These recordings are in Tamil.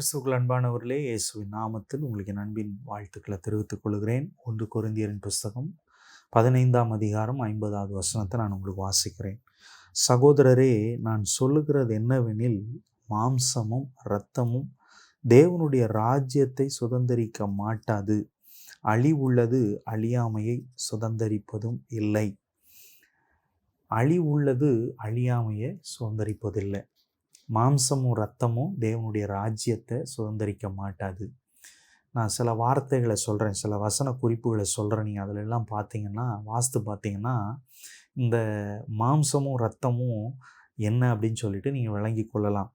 கிறிஸ்துவுக்குள் அன்பானவர்களே, இயேசுவின் நாமத்தில் உங்களுக்கு என் அன்பின் வாழ்த்துக்களை தெரிவித்துக் கொள்கிறேன். 1 கொரிந்தியரின் புஸ்தகம் 15ஆம் அதிகாரம் 50வது வசனத்தை நான் உங்களுக்கு வாசிக்கிறேன். சகோதரரே, நான் சொல்லுகிறது என்னவெனில், மாம்சமும் இரத்தமும் தேவனுடைய ராஜ்யத்தை சுதந்தரிக்க மாட்டாது. அழிவுள்ளது அழியாமையை சுதந்தரிப்பதும் இல்லை. அழிவுள்ளது அழியாமையை சுதந்தரிப்பதில்லை. மாம்சமும் இரத்தமும் தேவனுடைய ராஜ்யத்தை சுதந்தரிக்க மாட்டாது. நான் சில வார்த்தைகளை சொல்கிறேன், சில வசன குறிப்புகளை சொல்கிறேன். நீங்கள் அதில் எல்லாம் பார்த்தீங்கன்னா, வாஸ்து பார்த்தீங்கன்னா, இந்த மாம்சமும் இரத்தமும் என்ன அப்படின்னு சொல்லிட்டு நீங்கள் விளங்கி கொள்ளலாம்.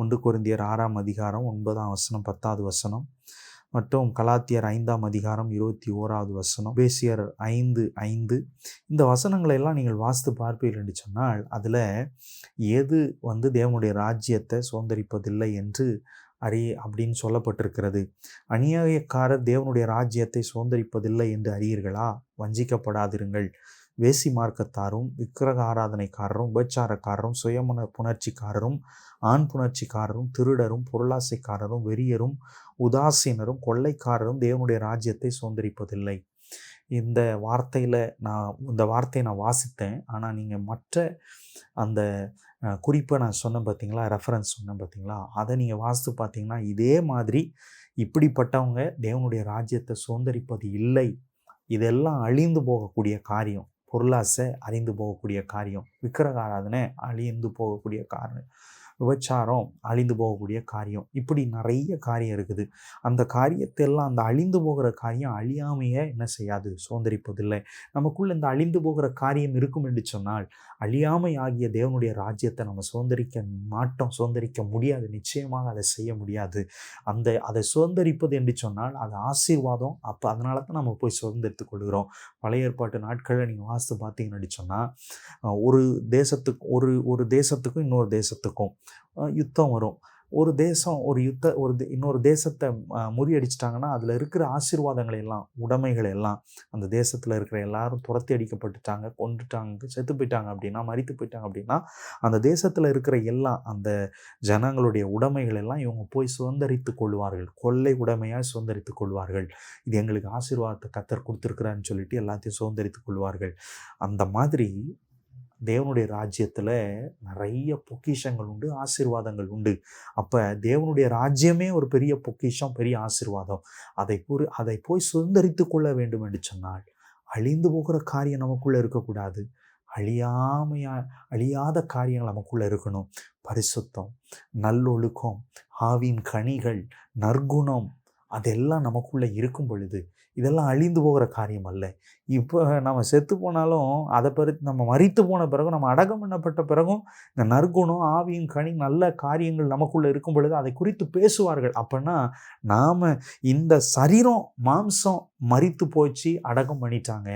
1 கொரிந்தியர் 6ஆம் அதிகாரம் 9ஆம் வசனம் 10வது வசனம் மற்றும் கலாத்தியர் 5ஆம் அதிகாரம் 21வது வசனம், எபேசியர் 5:5 இந்த வசனங்களை எல்லாம் நீங்கள் வாசித்து பார்ப்பீர்கள் என்று சொன்னால், அதில் எது தேவனுடைய ராஜ்யத்தை சுதந்தரிப்பதில்லை என்று அப்படின்னு சொல்லப்பட்டிருக்கிறது. அநியாயக்காரர் தேவனுடைய ராஜ்யத்தை சுதந்தரிப்பதில்லை என்று அறியீர்களா? வஞ்சிக்கப்படாதிருங்கள். வேசி மார்க்கத்தாரும், விக்கிரக ஆராதனைக்காரரும், உபச்சாரக்காரரும், புணர்ச்சிக்காரரும், ஆண் புணர்ச்சிக்காரரும், திருடரும், பொருளாசைக்காரரும், வெறியரும், உதாசீனரும், கொள்ளைக்காரரும் தேவனுடைய ராஜ்யத்தை சுதந்தரிப்பதில்லை. இந்த வார்த்தையை நான் வாசித்தேன். ஆனால் நீங்கள் மற்ற அந்த குறிப்பை நான் சொன்னேன் பார்த்தீங்களா, ரெஃபரன்ஸ் சொன்னேன் பார்த்தீங்களா, அதை நீங்கள் வாசித்து பார்த்தீங்கன்னா, இதே மாதிரி இப்படிப்பட்டவங்க தேவனுடைய ராஜ்யத்தை சுதந்தரிப்பது இல்லை. இதெல்லாம் அழிந்து போகக்கூடிய காரியம். பொருளாசை அழிந்து போகக்கூடிய காரியம், விக்கிரக ஆராதனை அழிந்து போகக்கூடிய காரியம், விபச்சாரம் அழிந்து போகக்கூடிய காரியம், இப்படி நிறைய காரியம் இருக்குது. அந்த காரியத்தெல்லாம், அந்த அழிந்து போகிற காரியம் அழியாமையை என்ன செய்யாது? சுதந்தரிப்பதில்லை. நமக்குள்ள இந்த அழிந்து போகிற காரியம் இருக்கும் என்று சொன்னால், அழியாமை ஆகிய தேவனுடைய ராஜ்யத்தை நம்ம சுதந்தரிக்க முடியாது. நிச்சயமாக அதை செய்ய முடியாது. அதை சுதந்தரிப்பது என்று சொன்னால் அது ஆசீர்வாதம். அப்போ அதனால தான் நம்ம போய் சுதந்திரித்துக் கொள்கிறோம். பழைய ஏற்பாட்டு நாட்களில் நீங்கள் வாசித்து பார்த்தீங்கன்னு சொன்னால், ஒரு தேசத்துக்கும் இன்னொரு தேசத்துக்கும் யுத்தம் வரும். ஒரு தேசம் இன்னொரு தேசத்தை முறியடிச்சிட்டாங்கன்னா, அதில் இருக்கிற ஆசீர்வாதங்களை எல்லாம், உடைமைகளை எல்லாம், அந்த தேசத்தில் இருக்கிற எல்லாரும் துரத்தி அடிக்கப்பட்டுட்டாங்க, கொண்டுட்டாங்க, செத்து போயிட்டாங்க அப்படின்னா, மரித்து போயிட்டாங்க அப்படின்னா, அந்த தேசத்தில் இருக்கிற எல்லாம் அந்த ஜனங்களுடைய உடைமைகள் எல்லாம் இவங்க போய் சுதந்தரித்து கொள்வார்கள். கொள்ளை உடைமையாக சுதந்தரித்து கொள்வார்கள். இது எங்களுக்கு ஆசீர்வாதத்தை கர்த்தர் கொடுத்துருக்குறான்னு சொல்லிட்டு எல்லாத்தையும் சுதந்தரித்து கொள்வார்கள். அந்த மாதிரி தேவனுடைய ராஜ்யத்தில் நிறைய பொக்கிஷங்கள் உண்டு, ஆசீர்வாதங்கள் உண்டு. அப்போ தேவனுடைய ராஜ்யமே ஒரு பெரிய பொக்கிஷம், பெரிய ஆசீர்வாதம். அதை போய் சுதந்தரித்து கொள்ள வேண்டும் என்று சொன்னால், அழிந்து போகிற காரியம் நமக்குள்ளே இருக்கக்கூடாது. அழியாத காரியங்கள் நமக்குள்ளே இருக்கணும். பரிசுத்தம், நல்லொழுக்கம், ஆவின் கனிகள், நற்குணம், அதெல்லாம் நமக்குள்ளே இருக்கும் பொழுது, இதெல்லாம் அழிந்து போகிற காரியம் அல்ல. இப்போ நம்ம செத்து போனாலும், நம்ம மரித்து போன பிறகும், நம்ம அடக்கம் பண்ணப்பட்ட பிறகும், இந்த நற்குணம், ஆவியின் கனி, நல்ல காரியங்கள் நமக்குள்ளே இருக்கும் பொழுது அதை குறித்து பேசுவார்கள். அப்படின்னா நாம் இந்த சரீரம், மாம்சம் மரித்து போச்சு, அடக்கம் பண்ணிட்டாங்க.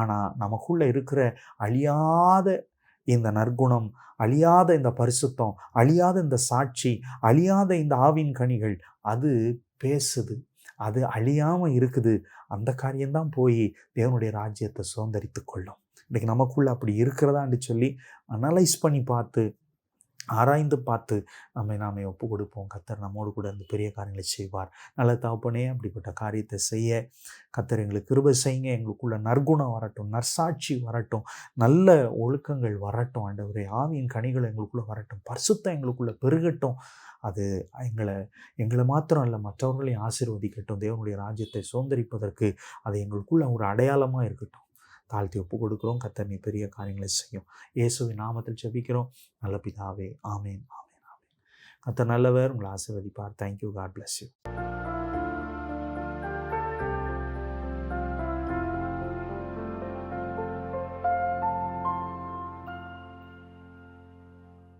ஆனால் நமக்குள்ளே இருக்கிற அழியாத இந்த நற்குணம், அழியாத இந்த பரிசுத்தம், அழியாத இந்த சாட்சி, அழியாத இந்த ஆவின் கனிகள், அது பேசுது. அது அழியாமல் இருக்குது. அந்த காரியம்தான் போய் தேவனுடைய ராஜ்யத்தை சுதந்தரித்து கொள்ளும். இன்றைக்கி நமக்குள்ளே அப்படி இருக்கிறதான்னு சொல்லி அனலைஸ் பண்ணி பார்த்து, ஆராய்ந்து பார்த்து நாம ஒப்பு கொடுப்போம். கர்த்தர் நம்மோடு கூட இந்த பெரிய காரியங்களை செய்வார். நல்ல தகப்பனே, அப்படிப்பட்ட காரியத்தை செய்ய கர்த்தர் எங்களுக்கு கிருபை செய்யுங்க. எங்களுக்குள்ள நற்குணம் வரட்டும், நற்சாட்சி வரட்டும், நல்ல ஒழுக்கங்கள் வரட்டும். ஆண்டவரே, ஆவியின் கனிகள் எங்களுக்குள்ளே வரட்டும், பரிசுத்தம் எங்களுக்குள்ளே பெருகட்டும். அது எங்களை மாத்திரம் அல்ல, மற்றவர்களையும் ஆசீர்வதிக்கட்டும். தேவனுடைய ராஜ்யத்தை சுதந்தரிப்பதற்கு அது எங்களுக்குள்ள ஒரு அடையாளமாக இருக்கட்டும். தாழ்த்தி ஒப்பு கொடுக்குறோம். கர்த்தர் நீ பெரிய காரியங்களை செய்யும். இயேசுவின் நாமத்தில் ஜெபிக்கிறோம் நல்ல பிதாவே. ஆமேன், ஆமேன், ஆமேன். கர்த்தர் நல்லவர். உங்களை ஆசீர்வதிப்பார். தேங்க்யூ. God bless you.